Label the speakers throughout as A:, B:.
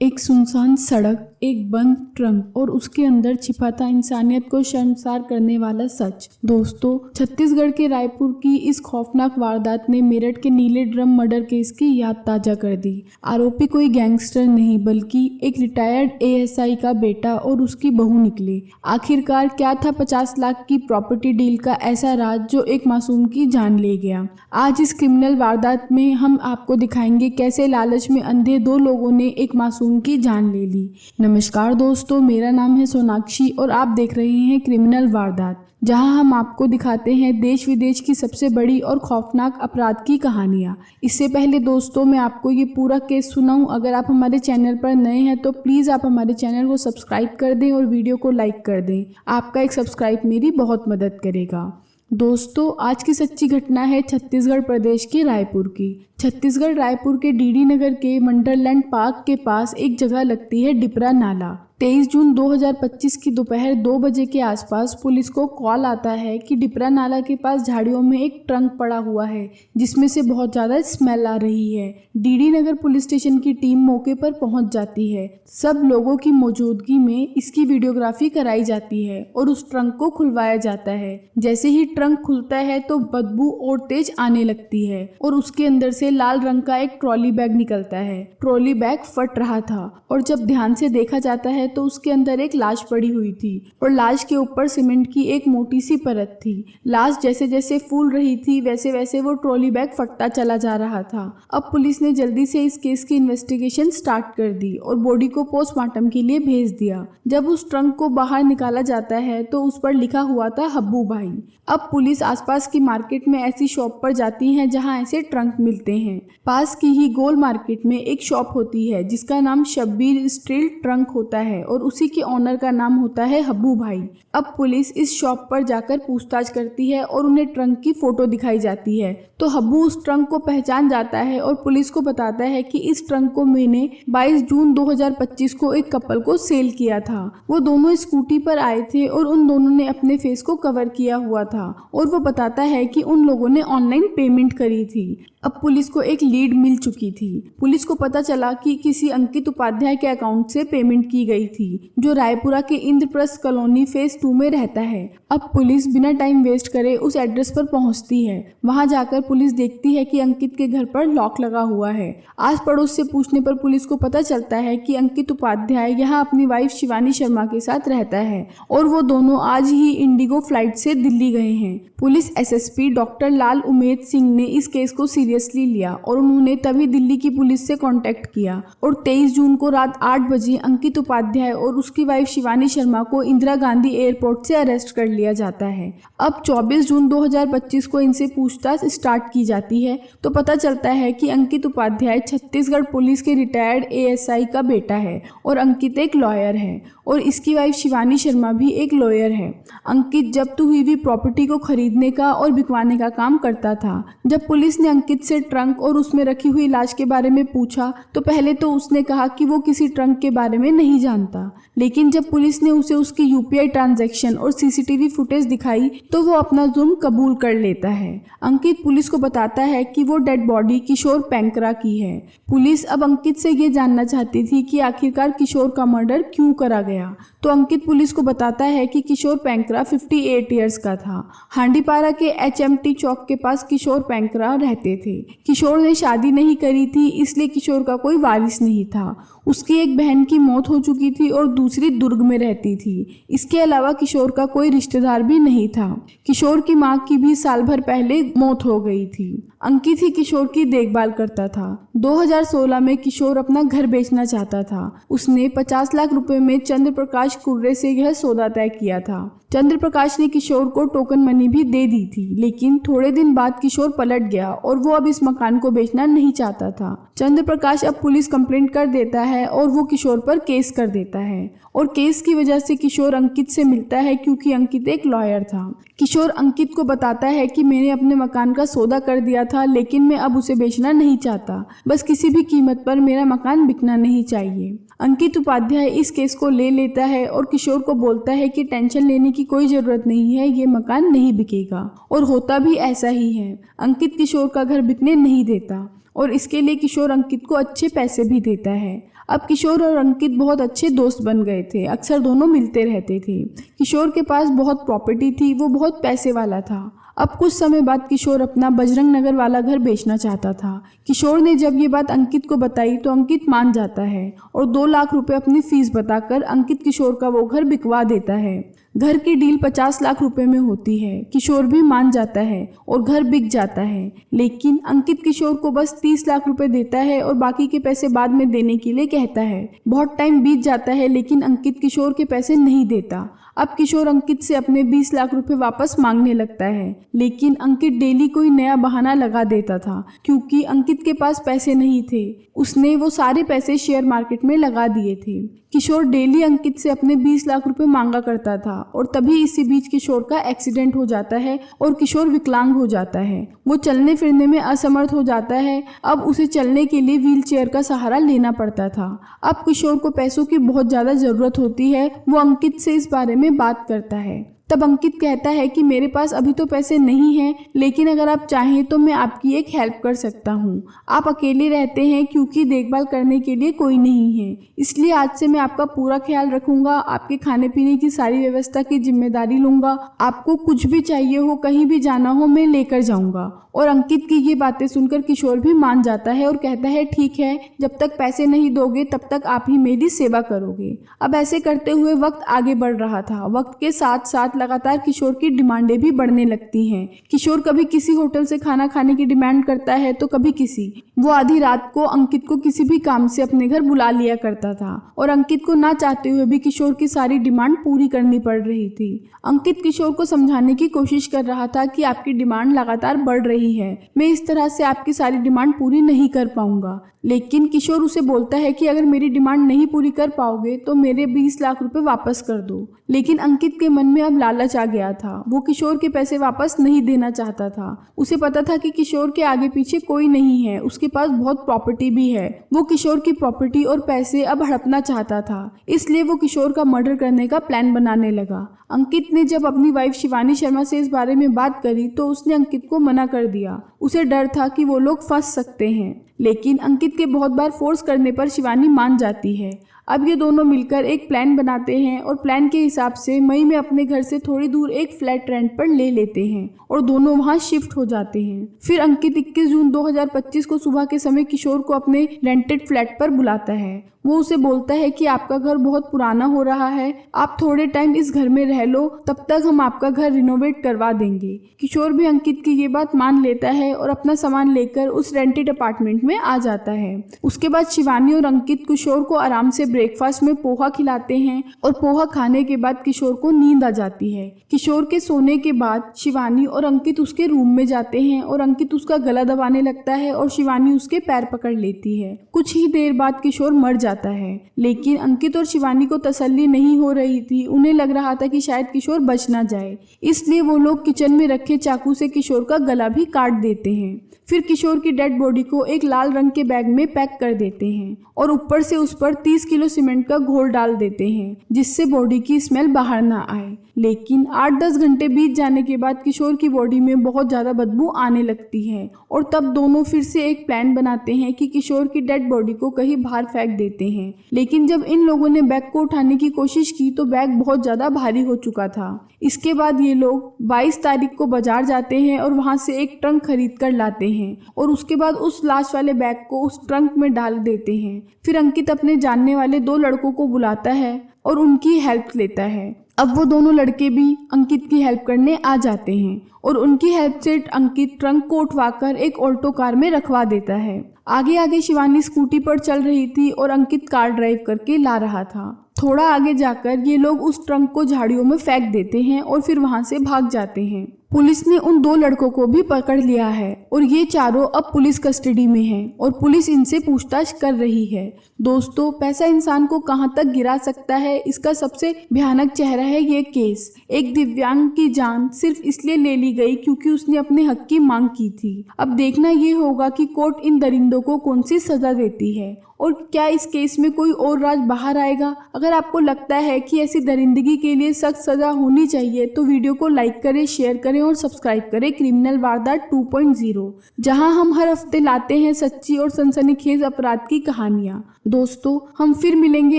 A: एक सुनसान सड़क, एक बंद ट्रंक और उसके अंदर छिपा था इंसानियत को शर्मसार करने वाला सच। दोस्तों, छत्तीसगढ़ के रायपुर की इस खौफनाक वारदात ने मेरठ के नीले ड्रम मर्डर केस की याद ताजा कर दी। आरोपी कोई गैंगस्टर नहीं बल्कि एक रिटायर्ड एएसआई का बेटा और उसकी बहू निकले। आखिरकार क्या था 50 लाख की प्रॉपर्टी डील का ऐसा राज जो एक मासूम की जान ले गया। आज इस क्रिमिनल वारदात में हम आपको दिखाएंगे कैसे लालच में अंधे दो लोगों ने एक मासूम की जान ले ली। नमस्कार दोस्तों, मेरा नाम है सोनाक्षी और आप देख रहे हैं क्रिमिनल वारदात, जहां हम आपको दिखाते हैं देश विदेश की सबसे बड़ी और खौफनाक अपराध की कहानियां। इससे पहले दोस्तों, मैं आपको ये पूरा केस सुनाऊं, अगर आप हमारे चैनल पर नए हैं तो प्लीज़ आप हमारे चैनल को सब्सक्राइब कर दें और वीडियो को लाइक कर दें। आपका एक सब्सक्राइब मेरी बहुत मदद करेगा। दोस्तों, आज की सच्ची घटना है छत्तीसगढ़ प्रदेश के रायपुर की। छत्तीसगढ़ रायपुर के डीडी नगर के वंडरलैंड पार्क के पास एक जगह लगती है डिपरा नाला। 23 जून 2025 की दोपहर 2 बजे के आसपास पुलिस को कॉल आता है कि डिपरा नाला के पास झाड़ियों में एक ट्रंक पड़ा हुआ है जिसमें से बहुत ज़्यादा स्मेल आ रही है। डीडी नगर पुलिस स्टेशन की टीम मौके पर पहुंच जाती है। सब लोगों की मौजूदगी में इसकी वीडियोग्राफी कराई जाती है और उस ट्रंक को खुलवाया जाता है। जैसे ही ट्रंक खुलता है तो बदबू और तेज आने लगती है और उसके अंदर से लाल रंग का एक ट्रॉली बैग निकलता है। ट्रॉली बैग फट रहा था और जब ध्यान से देखा जाता है तो उसके अंदर एक लाश पड़ी हुई थी और लाश के ऊपर सीमेंट की एक मोटी सी परत थी। लाश जैसे जैसे फूल रही थी वैसे वैसे वो ट्रॉली बैग फटता चला जा रहा था। अब पुलिस ने जल्दी से इस केस की इन्वेस्टिगेशन स्टार्ट कर दी और बॉडी को पोस्टमार्टम के लिए भेज दिया। जब उस ट्रंक को बाहर निकाला जाता है तो उस पर लिखा हुआ था हब्बू भाई। अब पुलिस आसपास की मार्केट में ऐसी शॉप पर जाती है जहां ऐसे ट्रंक मिलते हैं। पास की ही गोल मार्केट में एक शॉप होती है जिसका नाम शब्बीर स्टील ट्रंक होता है और उसी के ऑनर का नाम होता है हब्बू भाई। अब पुलिस इस शॉप पर जाकर पूछताछ करती है और उन्हें ट्रंक की फोटो दिखाई जाती है तो हब्बू उस ट्रंक को पहचान जाता है और पुलिस को बताता है कि इस ट्रंक को मैंने 22 जून 2025 को एक कपल को सेल किया था। वो दोनों स्कूटी पर आए थे और उन दोनों ने अपने फेस को कवर किया हुआ था और वो बताता है कि उन लोगों ने ऑनलाइन पेमेंट करी थी। अब पुलिस को एक लीड मिल चुकी थी। पुलिस को पता चला कि किसी अंकित उपाध्याय के अकाउंट से पेमेंट की गई थी जो रायपुरा के इंद्रप्रस्थ कॉलोनी फेज 2 में रहता है। अब पुलिस बिना टाइम वेस्ट करे उस एड्रेस पर पहुंचती है। वहां जाकर पुलिस देखती है कि अंकित के घर पर लॉक लगा हुआ है। आस पड़ोस से पूछने पर पुलिस को पता चलता है कि अंकित उपाध्याय यहाँ अपनी वाइफ शिवानी शर्मा के साथ रहता है और वो दोनों आज ही इंडिगो फ्लाइट से दिल्ली गए हैं। Police SSP doctor Lal Umed Singh ने इस केस को सीरियसली लिया और उन्होंने तभी दिल्ली की पुलिस से कांटेक्ट किया और 23 जून को रात 8 बजे अंकित उपाध्याय और उसकी वाइफ शिवानी शर्मा को इंदिरा गांधी एयरपोर्ट से अरेस्ट कर लिया जाता है। अब 24 जून 2025 को इनसे पूछताछ स्टार्ट की जाती है तो पता चलता है कि अंकित उपाध्याय छत्तीसगढ़ पुलिस के रिटायर्ड एएसआई का बेटा है और अंकित एक लॉयर है और इसकी वाइफ शिवानी शर्मा भी एक लॉयर है। अंकित जब्त हुई हुई प्रॉपर्टी को खरीदने का और बिकवाने का काम करता था। जब पुलिस ने अंकित से ट्रंक और उसमें रखी हुई लाश के बारे में पूछा तो पहले तो उसने कहा कि वो किसी ट्रंक के बारे में नहीं जानता, लेकिन जब पुलिस ने उसे उसकी यूपीआई ट्रांजैक्शन और सीसीटीवी फुटेज दिखाई तो वो अपना जुर्म कबूल कर लेता है। अंकित पुलिस को बताता है कि वो डेड बॉडी किशोर पैंकरा की है। पुलिस अब अंकित से ये जानना चाहती थी कि आखिरकार किशोर का मर्डर क्यों करा गया। तो अंकित पुलिस को बताता है कि किशोर पैंकरा 58 इयर्स का था। हांडीपारा के एचएमटी चौक के पास किशोर पैंकरा रहते थे। किशोर ने शादी नहीं करी थी, इसलिए किशोर का कोई वारिस नहीं था। उसकी एक बहन की मौत हो चुकी थी और दूसरी दुर्ग में रहती थी। इसके अलावा किशोर का कोई रिश्तेदार भी नहीं था। किशोर की मां की भी साल भर पहले मौत हो गई थी। अंकित ही किशोर की देखभाल करता था। 2016 में किशोर अपना घर बेचना चाहता था। उसने 50 लाख रुपए में चंद्र प्रकाश कुर्रे से यह सौदा तय किया था। चंद्र प्रकाश ने किशोर को टोकन मनी भी दे दी थी, लेकिन थोड़े दिन बाद किशोर पलट गया और वो अब इस मकान को बेचना नहीं चाहता था। चंद्र प्रकाश अब पुलिस कंप्लेंट कर देता है और वो किशोर पर केस कर देता है और केस की वजह से किशोर अंकित से मिलता है क्योंकि अंकित एक लॉयर था। किशोर अंकित को बताता है कि मैंने अपने मकान का सौदा कर दिया था, लेकिन मैं अब उसे बेचना नहीं चाहता। बस किसी भी कीमत पर मेरा मकान बिकना नहीं चाहिए। अंकित उपाध्याय इस केस को ले लेता है और किशोर को बोलता है कि टेंशन लेने की कोई जरूरत नहीं है, ये मकान नहीं बिकेगा। और होता भी ऐसा ही है। अंकित किशोर का घर बिकने नहीं देता और इसके लिए किशोर अंकित को अच्छे पैसे भी देता है। अब किशोर और अंकित बहुत अच्छे दोस्त बन गए थे, अक्सर दोनों मिलते रहते थे। किशोर के पास बहुत प्रॉपर्टी थी, वो बहुत पैसे वाला था। अब कुछ समय बाद किशोर अपना बजरंग नगर वाला घर बेचना चाहता था। किशोर ने जब ये बात अंकित को बताई तो अंकित मान जाता है और 2 लाख रुपए अपनी फीस बताकर अंकित किशोर का वो घर बिकवा देता है। घर की डील 50 लाख रुपए में होती है। किशोर भी मान जाता है और घर बिक जाता है, लेकिन अंकित किशोर को बस 30 लाख रुपए देता है और बाकी के पैसे बाद में देने के लिए कहता है। बहुत टाइम बीत जाता है लेकिन अंकित किशोर के पैसे नहीं देता। अब किशोर अंकित से अपने 20 लाख रुपए वापस मांगने लगता है, लेकिन अंकित डेली कोई नया बहाना लगा देता था क्योंकि अंकित के पास पैसे नहीं थे। उसने वो सारे पैसे शेयर मार्केट में लगा दिए थे। किशोर डेली अंकित से अपने 20 लाख रुपए मांगा करता था और तभी इसी बीच किशोर का एक्सीडेंट हो जाता है और किशोर विकलांग हो जाता है। वो चलने फिरने में असमर्थ हो जाता है। अब उसे चलने के लिए व्हील चेयर का सहारा लेना पड़ता था। अब किशोर को पैसों की बहुत ज़्यादा ज़रूरत होती है। वो अंकित से इस बारे में बात करता है। तब अंकित कहता है कि मेरे पास अभी तो पैसे नहीं हैं, लेकिन अगर आप चाहें तो मैं आपकी एक हेल्प कर सकता हूँ। आप अकेले रहते हैं क्योंकि देखभाल करने के लिए कोई नहीं है, इसलिए आज से मैं आपका पूरा ख्याल रखूंगा। आपके खाने पीने की सारी व्यवस्था की जिम्मेदारी लूंगा। आपको कुछ भी चाहिए हो, कहीं भी जाना हो, मैं लेकर जाऊंगा। और अंकित की ये बातें सुनकर किशोर भी मान जाता है और कहता है ठीक है, जब तक पैसे नहीं दोगे तब तक आप ही मेरी सेवा करोगे। अब ऐसे करते हुए वक्त आगे बढ़ रहा था। वक्त के साथ साथ लगातार किशोर की डिमांडें भी बढ़ने लगती हैं। किशोर कभी किसी होटल से खाना खाने की डिमांड करता है तो कभी किसी। वो आधी रात को अंकित को किसी भी काम से अपने घर बुला लिया करता था और अंकित को ना चाहते हुए भी किशोर की सारी डिमांड पूरी करनी पड़ रही थी। अंकित किशोर को समझाने की कोशिश कर रहा था कि आपकी डिमांड लगातार बढ़ रही है, मैं इस तरह से आपकी सारी डिमांड पूरी नहीं कर पाऊंगा। लेकिन किशोर उसे बोलता है कि अगर मेरी डिमांड नहीं पूरी कर पाओगे तो मेरे 20 लाख रुपए वापस कर दो। लेकिन अंकित के मन में अब लालच आ गया था। वो किशोर के पैसे वापस नहीं देना चाहता था। उसे पता था कि किशोर के आगे पीछे कोई नहीं है, उसके पास बहुत प्रॉपर्टी भी है। वो किशोर की प्रॉपर्टी और पैसे अब हड़पना चाहता था, इसलिए वो किशोर का मर्डर करने का प्लान बनाने लगा। अंकित ने जब अपनी वाइफ शिवानी शर्मा से इस बारे में बात करी तो उसने अंकित को मना कर दिया। उसे डर था कि वो लोग फंस सकते हैं, लेकिन अंकित के बहुत बार फोर्स करने पर शिवानी मान जाती है। अब ये दोनों मिलकर एक प्लान बनाते हैं और प्लान के हिसाब से मई में अपने घर से थोड़ी दूर एक फ्लैट रेंट पर ले लेते हैं और दोनों वहां शिफ्ट हो जाते हैं। फिर अंकित 21 जून 2025 को सुबह के समय किशोर को अपने रेंटेड फ्लैट पर बुलाता है। वो उसे बोलता है कि आपका घर बहुत पुराना हो रहा है, आप थोड़े टाइम इस घर में रह लो, तब तक हम आपका घर रिनोवेट करवा देंगे। किशोर भी अंकित की ये बात मान लेता है और अपना सामान लेकर उस रेंटेड अपार्टमेंट में आ जाता है। उसके बाद शिवानी और अंकित किशोर को आराम से ब्रेकफास्ट में पोहा खिलाते हैं और पोहा खाने के बाद किशोर को नींद आ जाती है। किशोर के सोने के बाद शिवानी और अंकित उसके रूम में जाते हैं और अंकित उसका गला दबाने लगता है और शिवानी उसके पैर पकड़ लेती है। कुछ ही देर बाद किशोर मर जाता है, लेकिन अंकित और शिवानी को तसल्ली नहीं हो रही थी। उन्हें लग रहा था कि शायद किशोर बच ना जाए, इसलिए वो लोग किचन में रखे चाकू से किशोर का गला भी काट देते हैं। फिर किशोर की डेड बॉडी को एक लाल रंग के बैग में पैक कर देते हैं और ऊपर से उस पर 30 किलो सीमेंट का घोल डाल देते हैं, जिससे बॉडी की स्मेल बाहर ना आए। लेकिन 8-10 घंटे बीत जाने के बाद किशोर की बॉडी में बहुत ज़्यादा बदबू आने लगती है और तब दोनों फिर से एक प्लान बनाते हैं कि किशोर की डेड बॉडी को कहीं बाहर फेंक देते हैं। लेकिन जब इन लोगों ने बैग को उठाने की कोशिश की तो बैग बहुत ज़्यादा भारी हो चुका था। इसके बाद ये लोग 22 तारीख को बाजार जाते हैं और वहाँ से एक ट्रंक खरीद कर लाते हैं और उसके बाद उस लाश वाले बैग को उस ट्रंक में डाल देते हैं। फिर अंकित अपने जानने वाले 2 लड़कों को बुलाता है और उनकी हेल्प लेता है। अब वो दोनों लड़के भी अंकित की हेल्प करने आ जाते हैं और उनकी हेल्प से अंकित ट्रंक को उठवाकर एक ऑल्टो कार में रखवा देता है। आगे आगे शिवानी स्कूटी पर चल रही थी और अंकित कार ड्राइव करके ला रहा था। थोड़ा आगे जाकर ये लोग उस ट्रंक को झाड़ियों में फेंक देते हैं और फिर वहां से भाग जाते हैं। पुलिस ने उन 2 लड़कों को भी पकड़ लिया है और ये चारों अब पुलिस कस्टडी में हैं और पुलिस इनसे पूछताछ कर रही है। दोस्तों, पैसा इंसान को कहां तक गिरा सकता है, इसका सबसे भयानक चेहरा है ये केस। एक दिव्यांग की जान सिर्फ इसलिए ले ली गई क्योंकि उसने अपने हक की मांग की थी। अब देखना ये होगा कि कोर्ट इन दरिंदों को कौन सी सजा देती है और क्या इस केस में कोई और राज बाहर आएगा। अगर आपको लगता है कि ऐसी दरिंदगी के लिए सख्त सजा होनी चाहिए तो वीडियो को लाइक करें, शेयर करें करें और सब्सक्राइब करें क्रिमिनल वारदात 2.0, जहां हम हर हफ्ते लाते हैं सच्ची और सनसनीखेज अपराध की कहानियां। दोस्तों, हम फिर मिलेंगे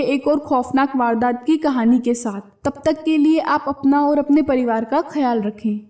A: एक और खौफनाक वारदात की कहानी के साथ। तब तक के लिए आप अपना और अपने परिवार का ख्याल रखें।